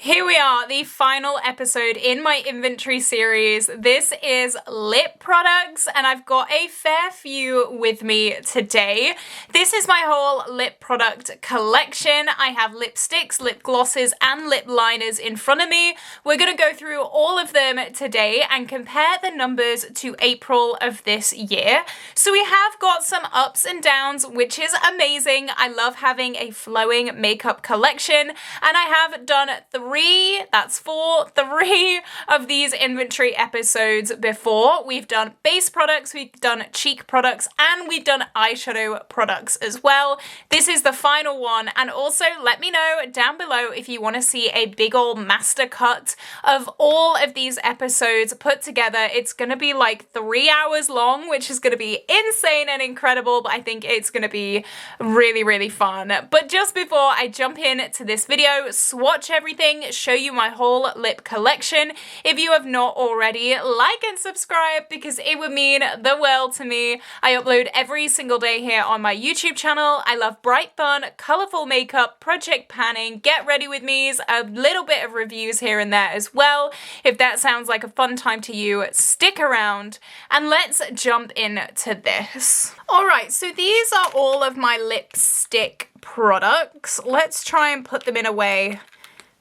Here we are, the final episode in my inventory series. This is lip products, and I've got a fair few with me today. This is my whole lip product collection. I have lipsticks, lip glosses, and lip liners in front of me. We're gonna go through all of them today and compare the numbers to April of this year. So we have got some ups and downs, which is amazing. I love having a flowing makeup collection, and I have done three of these inventory episodes before. We've done base products, we've done cheek products, and we've done eyeshadow products as well. This is the final one, and also let me know down below if you want to see a big old master cut of all of these episodes put together. It's gonna be like 3 hours long, which is gonna be insane and incredible, but I think it's gonna be really, really fun. But just before I jump into this video, swatch everything, show you my whole lip collection. If you have not already, like and subscribe because it would mean the world to me. I upload every single day here on my YouTube channel. I love bright fun, colorful makeup, project panning, get ready with me's, a little bit of reviews here and there as well. If that sounds like a fun time to you, stick around and let's jump into this. All right, so these are all of my lipstick products. Let's try and put them in a way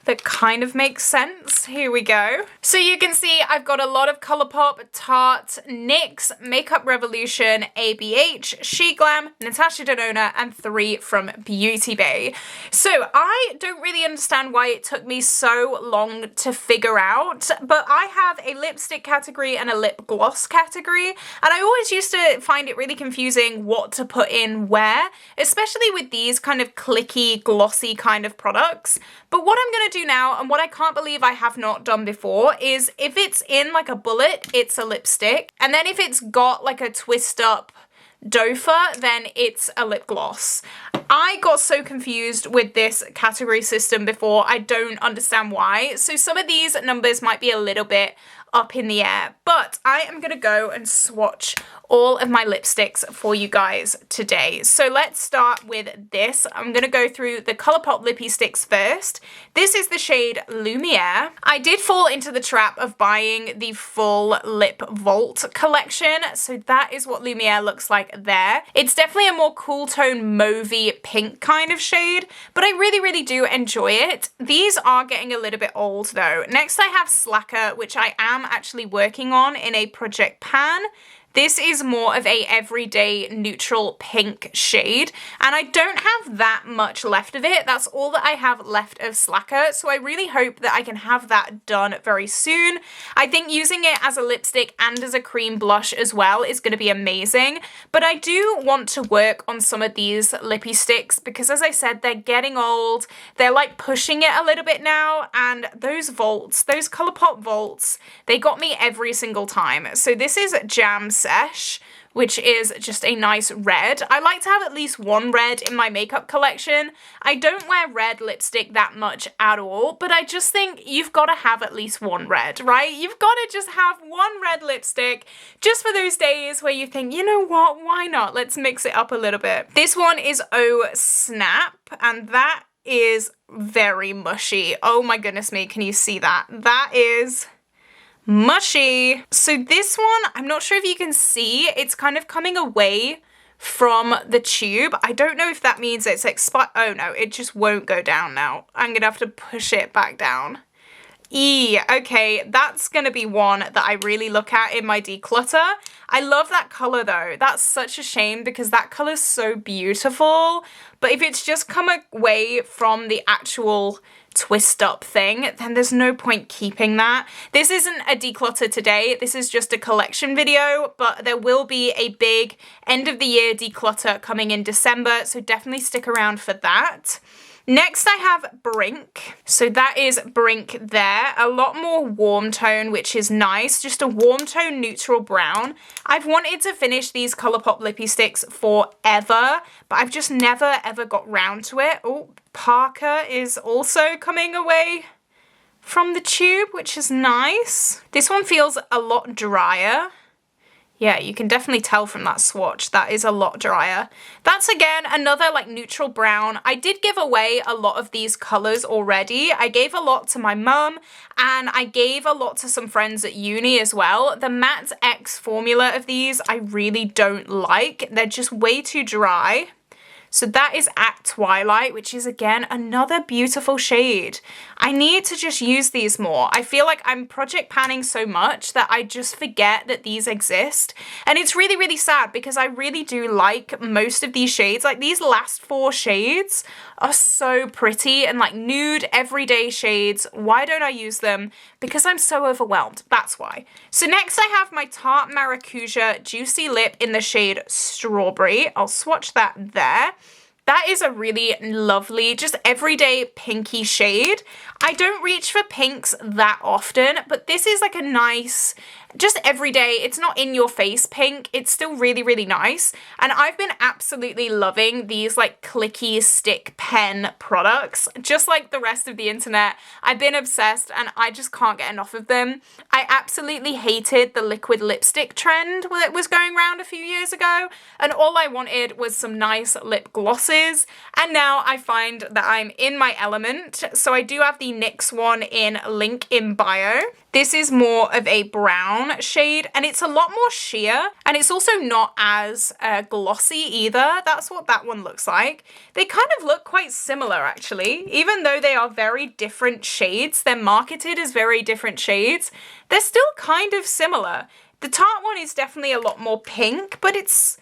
that kind of makes sense. Here we go. So you can see I've got a lot of Colourpop, Tarte, NYX, Makeup Revolution, ABH, She Glam, Natasha Denona, and 3 from Beauty Bay. So I don't really understand why it took me so long to figure out, but I have a lipstick category and a lip gloss category, and I always used to find it really confusing what to put in where, especially with these kind of clicky, glossy kind of products. But what I'm gonna do now, and what I can't believe I have not done before, is if it's in like a bullet, it's a lipstick. And then if it's got like a twist up dofer, then it's a lip gloss. I got so confused with this category system before. I don't understand why. So some of these numbers might be a little bit up in the air, but I am gonna go and swatch all of my lipsticks for you guys today. So let's start with this. I'm gonna go through the Colourpop Lippy Sticks first. This is the shade Lumiere. I did fall into the trap of buying the full Lip Vault collection, so that is what Lumiere looks like there. It's definitely a more cool tone mauvey pink kind of shade, but I really, really do enjoy it. These are getting a little bit old though. Next I have Slacker, which I am actually working on in a project pan. This is more of a everyday neutral pink shade, and I don't have that much left of it. That's all that I have left of Slacker, so I really hope that I can have that done very soon. I think using it as a lipstick and as a cream blush as well is going to be amazing, but I do want to work on some of these lippy sticks because, as I said, they're getting old. They're like pushing it a little bit now, and those vaults, those Colourpop vaults, they got me every single time. So this is Jam Sesh, which is just a nice red. I like to have at least one red in my makeup collection. I don't wear red lipstick that much at all, but I just think you've got to have at least one red, right? You've got to just have one red lipstick just for those days where you think, you know what, why not? Let's mix it up a little bit. This one is Oh Snap, and that is very mushy. Oh my goodness me, can you see that? That is mushy. So this one, I'm not sure if you can see, it's kind of coming away from the tube. I don't know if that means it's expired. Oh no, it just won't go down now. I'm gonna have to push it back down. Okay, that's gonna be one that I really look at in my declutter. I love that color though. That's such a shame because that color's so beautiful. But if it's just come away from the actual twist up thing, then there's no point keeping that. This isn't a declutter today, this is just a collection video, but there will be a big end of the year declutter coming in December, so definitely stick around for that. Next I have Brink. So that is Brink there. A lot more warm tone, which is nice. Just a warm tone neutral brown. I've wanted to finish these Colourpop Lippy Sticks forever, but I've just never ever got round to it. Oh, Parker is also coming away from the tube, which is nice. This one feels a lot drier. Yeah, you can definitely tell from that swatch that is a lot drier. That's again another like neutral brown. I did give away a lot of these colors already. I gave a lot to my mum and I gave a lot to some friends at uni as well. The Matte X formula of these I really don't like. They're just way too dry. So that is at Twilight, which is again another beautiful shade. I need to just use these more. I feel like I'm project panning so much that I just forget that these exist. And it's really, really sad because I really do like most of these shades. Like these last 4 shades are so pretty and like nude everyday shades. Why don't I use them? Because I'm so overwhelmed. That's why. So next I have my Tarte Maracuja Juicy Lip in the shade Strawberry. I'll swatch that there. That is a really lovely, just everyday pinky shade. I don't reach for pinks that often, but this is like a nice, just everyday, it's not in your face pink. It's still really, really nice. And I've been absolutely loving these like clicky stick pen products. Just like the rest of the internet, I've been obsessed and I just can't get enough of them. I absolutely hated the liquid lipstick trend that was going around a few years ago. And all I wanted was some nice lip glosses. And now I find that I'm in my element. So I do have the NYX one in link in bio. This is more of a brown shade and it's a lot more sheer and it's also not as glossy either. That's what that one looks like. They kind of look quite similar actually. Even though they are very different shades, they're marketed as very different shades, they're still kind of similar. The Tarte one is definitely a lot more pink, but it's,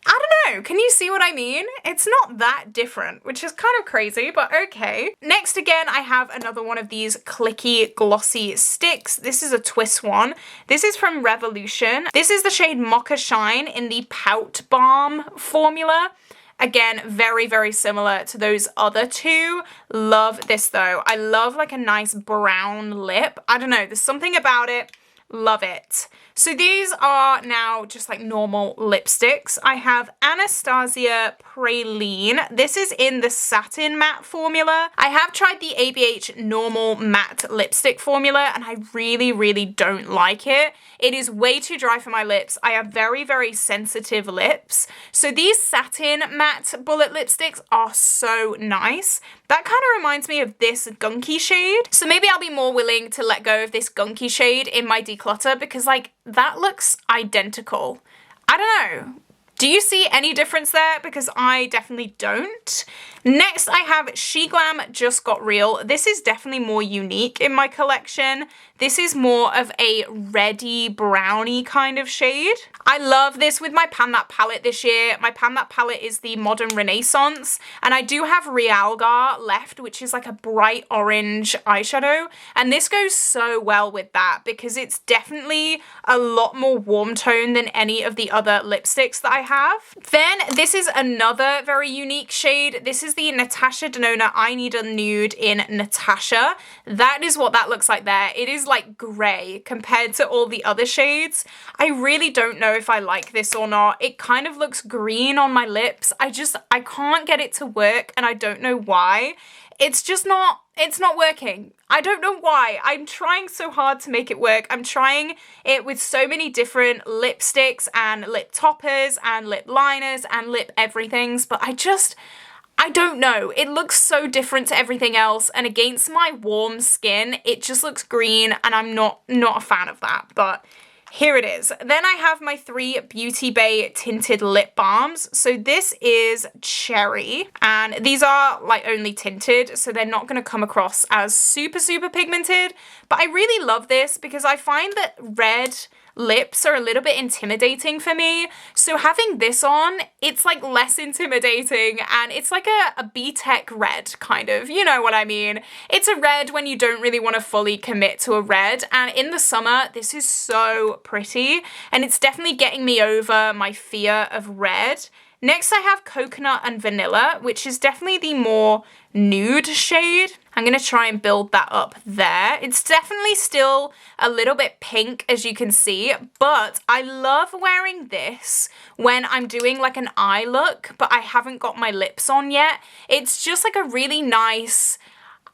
I don't know, can you see what I mean? It's not that different, which is kind of crazy, but okay. Next again, I have another one of these clicky glossy sticks. This is a twist one. This is from Revolution. This is the shade Mocha Shine in the Pout Balm formula. Again, very, very similar to those other two. Love this though. I love like a nice brown lip. I don't know, there's something about it. Love it. So these are now just like normal lipsticks. I have Anastasia Praline. This is in the Satin Matte formula. I have tried the ABH Normal Matte Lipstick formula and I really, really don't like it. It is way too dry for my lips. I have very, very sensitive lips. So these Satin Matte Bullet lipsticks are so nice. That kind of reminds me of this gunky shade. So maybe I'll be more willing to let go of this gunky shade in my declutter because like that looks identical. I don't know. Do you see any difference there? Because I definitely don't. Next, I have She Glam Just Got Real. This is definitely more unique in my collection. This is more of a reddy browny kind of shade. I love this with my Pan That palette this year. My Pan That palette is the Modern Renaissance, and I do have Realgar left, which is like a bright orange eyeshadow, and this goes so well with that because it's definitely a lot more warm tone than any of the other lipsticks that I have. Then this is another very unique shade. This is the Natasha Denona I Need a Nude in Natasha. That is what that looks like there. It is like gray compared to all the other shades. I really don't know if I like this or not. It kind of looks green on my lips. I can't get it to work and I don't know why. It's not working. I don't know why. I'm trying so hard to make it work. I'm trying it with so many different lipsticks and lip toppers and lip liners and lip everythings, but I don't know. It looks so different to everything else, and against my warm skin, it just looks green, and I'm not a fan of that, but here it is. Then I have my 3 Beauty Bay tinted lip balms. So this is Cherry, and these are like only tinted, so they're not gonna come across as super, super pigmented, but I really love this because I find that red lips are a little bit intimidating for me. So having this on, it's like less intimidating and it's like a B-Tech red kind of, you know what I mean? It's a red when you don't really want to fully commit to a red, and in the summer, this is so pretty and it's definitely getting me over my fear of red. Next I have Coconut and Vanilla, which is definitely the more nude shade. I'm gonna try and build that up there. It's definitely still a little bit pink, as you can see, but I love wearing this when I'm doing like an eye look, but I haven't got my lips on yet. It's just like a really nice,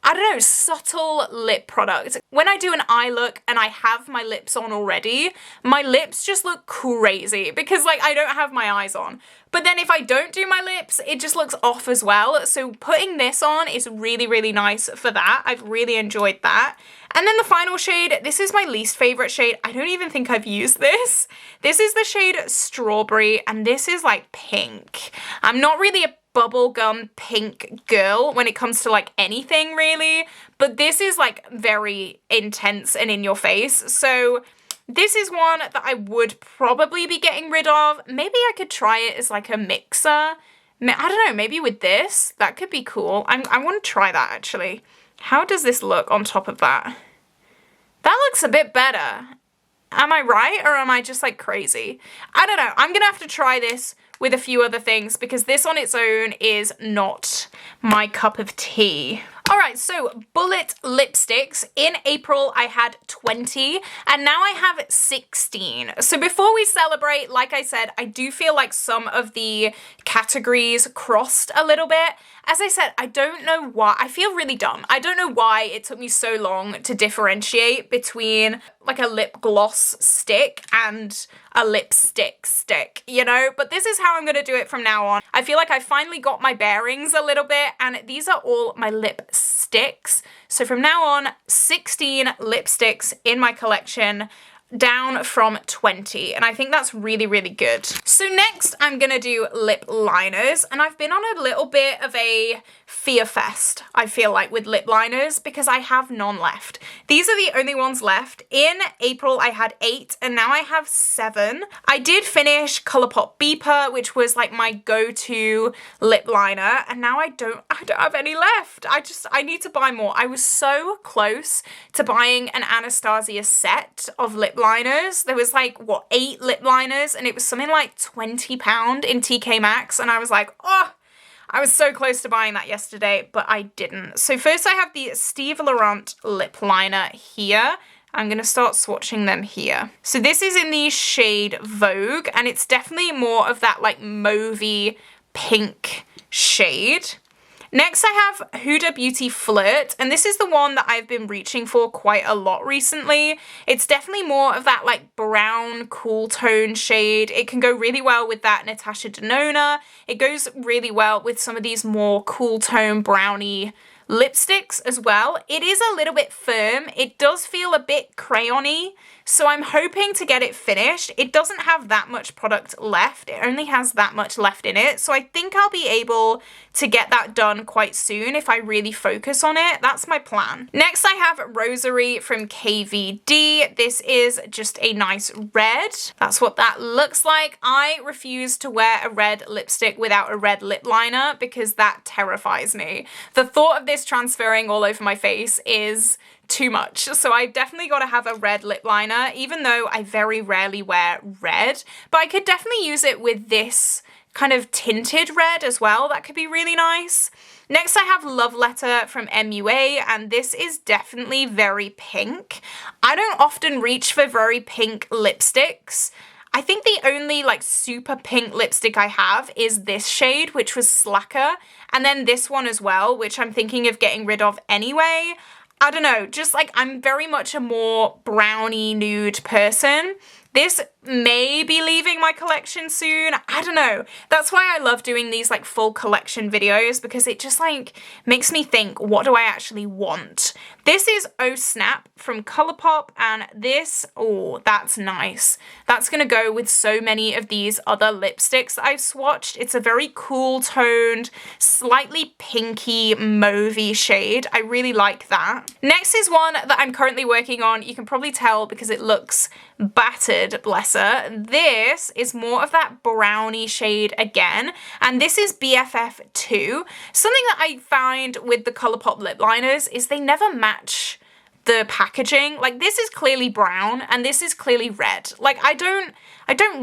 I don't know, subtle lip product. When I do an eye look and I have my lips on already, my lips just look crazy because like I don't have my eyes on. But then if I don't do my lips, it just looks off as well. So putting this on is really, really nice for that. I've really enjoyed that. And then the final shade, this is my least favorite shade. I don't even think I've used this. This is the shade Strawberry, and this is like pink. I'm not really a bubblegum pink girl when it comes to like anything really, but this is like very intense and in your face. So this is one that I would probably be getting rid of. Maybe I could try it as like a mixer. I don't know, maybe with this, that could be cool. I want to try that actually. How does this look on top of that? That looks a bit better. Am I right or am I just like crazy? I don't know. I'm gonna have to try this with a few other things because this on its own is not my cup of tea. All right, so bullet lipsticks. In April, I had 20 and now I have 16. So before we celebrate, like I said, I do feel like some of the categories crossed a little bit. As I said, I don't know why. I feel really dumb. I don't know why it took me so long to differentiate between like a lip gloss stick and a lipstick stick, you know? But this is how I'm gonna do it from now on. I feel like I finally got my bearings a little bit, and these are all my lip sticks. So from now on, 16 lipsticks in my collection, down from 20, and I think that's really, really good. So next I'm gonna do lip liners, and I've been on a little bit of a fear fest, I feel like, with lip liners because I have none left. These are the only ones left. In April I had 8 and now I have 7. I did finish Colourpop Beeper, which was like my go-to lip liner, and now I don't have any left. I need to buy more. I was so close to buying an Anastasia set of lip liners. There was like, what, 8 lip liners, and it was something like £20 in TK Maxx, and I was like, oh, I was so close to buying that yesterday, but I didn't. So first I have the Steve Laurent lip liner here. I'm gonna start swatching them here. So this is in the shade Vogue, and it's definitely more of that like mauvey pink shade. Next I have Huda Beauty Flirt, and this is the one that I've been reaching for quite a lot recently. It's definitely more of that like brown cool tone shade. It can go really well with that Natasha Denona. It goes really well with some of these more cool tone brownie lipsticks as well. It is a little bit firm. It does feel a bit crayon-y, so I'm hoping to get it finished. It doesn't have that much product left. It only has that much left in it, so I think I'll be able to get that done quite soon if I really focus on it. That's my plan. Next I have Rosary from KVD. This is just a nice red. That's what that looks like. I refuse to wear a red lipstick without a red lip liner because that terrifies me. The thought of this transferring all over my face is too much. So I've definitely got to have a red lip liner, even though I very rarely wear red, but I could definitely use it with this kind of tinted red as well. That could be really nice. Next I have Love Letter from MUA, and this is definitely very pink. I don't often reach for very pink lipsticks. I think the only like super pink lipstick I have is this shade, which was Slacker, and then this one as well, which I'm thinking of getting rid of anyway. I don't know, just like I'm very much a more brownie nude person. This may be leaving my collection soon. I don't know. That's why I love doing these like full collection videos, because it just like makes me think, what do I actually want? This is Oh Snap from Colourpop, and this, oh, that's nice. That's gonna go with so many of these other lipsticks that I've swatched. It's a very cool toned, slightly pinky mauvey shade. I really like that. Next is one that I'm currently working on. You can probably tell because it looks battered, bless her. This is more of that brownie shade again, and this is BFF2. Something that I find with the Colourpop lip liners is they never match the packaging. Like, this is clearly brown and this is clearly red. Like, I don't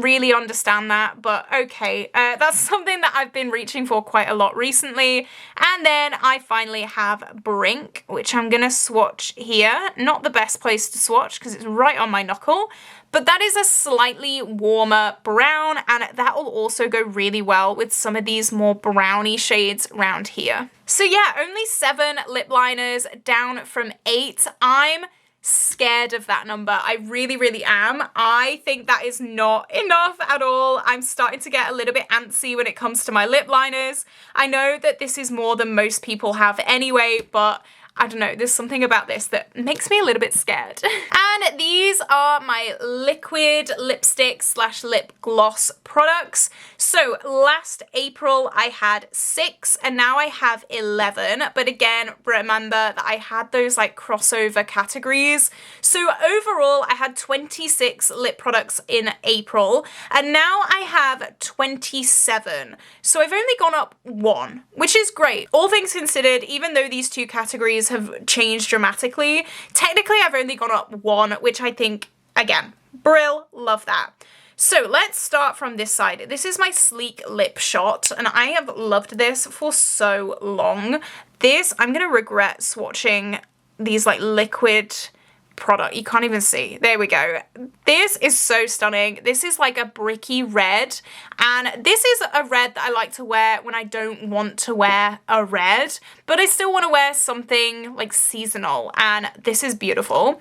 really understand that, but okay. That's something that I've been reaching for quite a lot recently. And then I finally have Brink, which I'm gonna swatch here. Not the best place to swatch because it's right on my knuckle, but that is a slightly warmer brown, and that will also go really well with some of these more brownie shades around here. So yeah, only 7 lip liners down from 8. I'm scared of that number. I really, really am. I think that is not enough at all. I'm starting to get a little bit antsy when it comes to my lip liners. I know that this is more than most people have anyway, but I don't know, there's something about this that makes me a little bit scared. And these are my liquid lipstick slash lip gloss products. So last April I had 6 and now I have 11. But again, remember that I had those like crossover categories. So overall I had 26 lip products in April and now I have 27. So I've only gone up 1, which is great. All things considered, even though these 2 categories have changed dramatically, technically I've only gone up 1, which I think, again, brill, love that. So let's start from this side. This is my Sleek Lip Shot, and I have loved this for so long. This, I'm gonna regret swatching these like liquid product. You can't even see. There we go. This is so stunning. This is like a bricky red, and this is a red that I like to wear when I don't want to wear a red, but I still want to wear something like seasonal, and this is beautiful.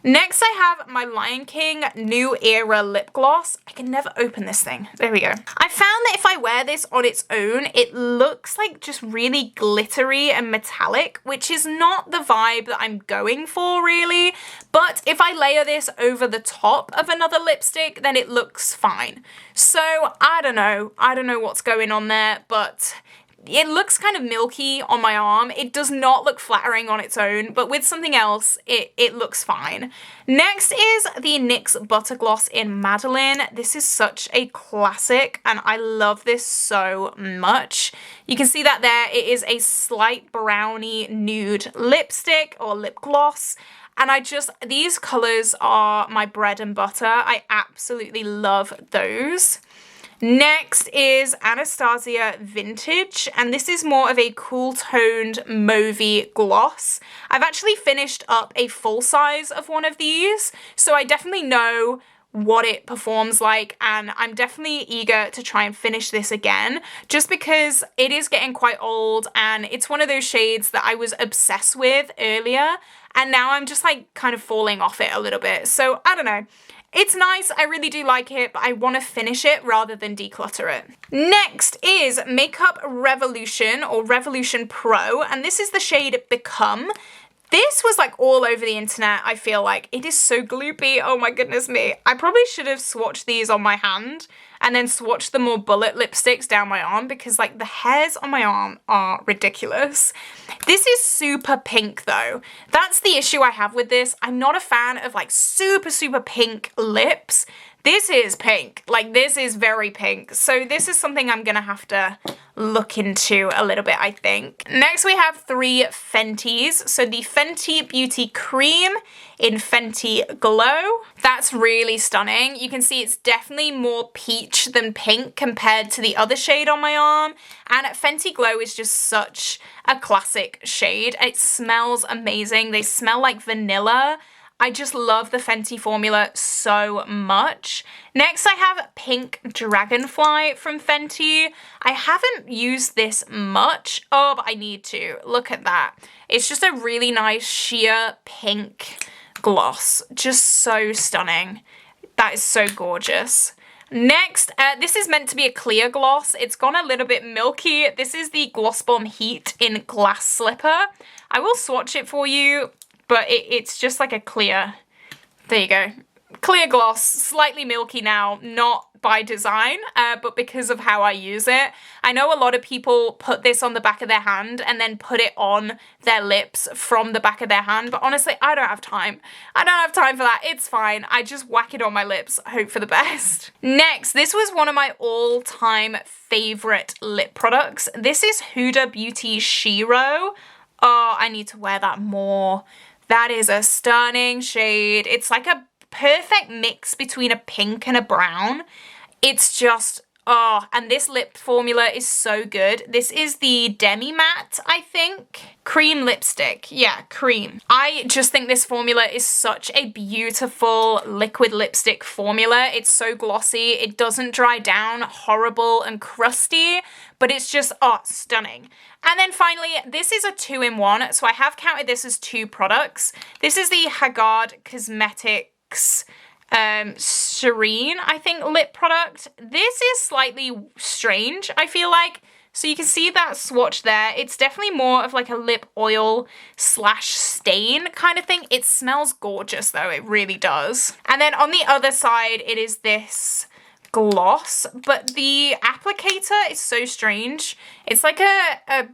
Next, I have my Lion King New Era Lip Gloss. I can never open this thing. There we go. I found that if I wear this on its own, it looks like just really glittery and metallic, which is not the vibe that I'm going for really. But if I layer this over the top of another lipstick, then it looks fine. So I don't know. I don't know what's going on there, but it looks kind of milky on my arm. It does not look flattering on its own, but with something else, it looks fine. Next is the NYX Butter Gloss in Madeline. This is such a classic, and I love this so much. You can see that there. It is a slight brownie nude lipstick or lip gloss. And these colors are my bread and butter. I absolutely love those. Next is Anastasia Vintage, and this is more of a cool-toned mauvey gloss. I've actually finished up a full size of one of these, so I definitely know what it performs like, and I'm definitely eager to try and finish this again, just because it is getting quite old, and it's one of those shades that I was obsessed with earlier, and now I'm just like kind of falling off it a little bit. So I don't know. It's nice, I really do like it, but I want to finish it rather than declutter it. Next is Makeup Revolution or Revolution Pro, and this is the shade Become. This was like all over the internet, I feel like. It is so gloopy, oh my goodness me. I probably should have swatched these on my hand and then swatched the more bullet lipsticks down my arm, because like the hairs on my arm are ridiculous. This is super pink though. That's the issue I have with this. I'm not a fan of like super, super pink lips. This is pink, like this is very pink. So this is something I'm gonna have to look into a little bit, I think. Next we have 3 Fenties. So the Fenty Beauty Cream in Fenty Glow. That's really stunning. You can see it's definitely more peach than pink compared to the other shade on my arm. And Fenty Glow is just such a classic shade. It smells amazing. They smell like vanilla. I just love the Fenty formula so much. Next, I have Pink Dragonfly from Fenty. I haven't used this much. Oh, but I need to. Look at that. It's just a really nice sheer pink gloss. Just so stunning. That is so gorgeous. Next, this is meant to be a clear gloss. It's gone a little bit milky. This is the Gloss Bomb Heat in Glass Slipper. I will swatch it for you, but it's just like a clear, there you go, clear gloss, slightly milky now, not by design, but because of how I use it. I know a lot of people put this on the back of their hand and then put it on their lips from the back of their hand, but honestly, I don't have time. I don't have time for that. It's fine. I just whack it on my lips, hope for the best. Next, this was one of my all-time favorite lip products. This is Huda Beauty Shiro. Oh, I need to wear that more. That is a stunning shade. It's like a perfect mix between a pink and a brown. It's just, Oh, and this lip formula is so good. This is the Demi Matte, I think. Cream lipstick. Yeah, cream. I just think this formula is such a beautiful liquid lipstick formula. It's so glossy. It doesn't dry down horrible and crusty, but it's just, oh, stunning. And then finally, this is a 2-in-1, so I have counted this as 2 products. This is the Haggard Cosmetics Serene, I think, lip product. This is slightly strange, I feel like. So you can see that swatch there. It's definitely more of like a lip oil slash stain kind of thing. It smells gorgeous though, it really does. And then on the other side, it is this gloss, but the applicator is so strange. It's like I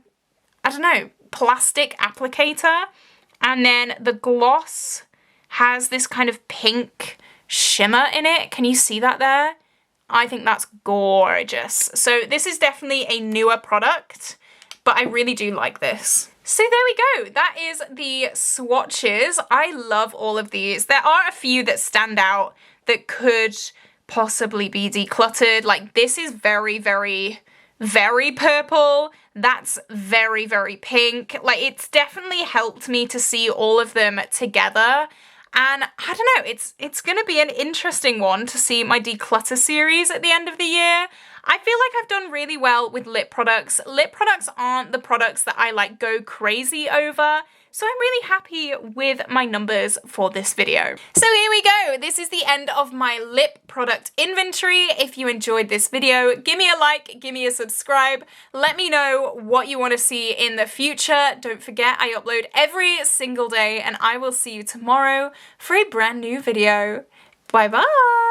don't know, plastic applicator. And then the gloss has this kind of pink shimmer in it. Can you see that there? I think that's gorgeous. So this is definitely a newer product, but I really do like this. So there we go. That is the swatches. I love all of these. There are a few that stand out that could possibly be decluttered. Like this is very, very, very purple. That's very, very pink. Like it's definitely helped me to see all of them together. And I don't know, it's going to be an interesting one to see my declutter series at the end of the year. I feel like I've done really well with lip products. Lip products aren't the products that I like go crazy over. So I'm really happy with my numbers for this video. So here we go. This is the end of my lip product inventory. If you enjoyed this video, give me a like, give me a subscribe. Let me know what you want to see in the future. Don't forget, I upload every single day and I will see you tomorrow for a brand new video. Bye bye.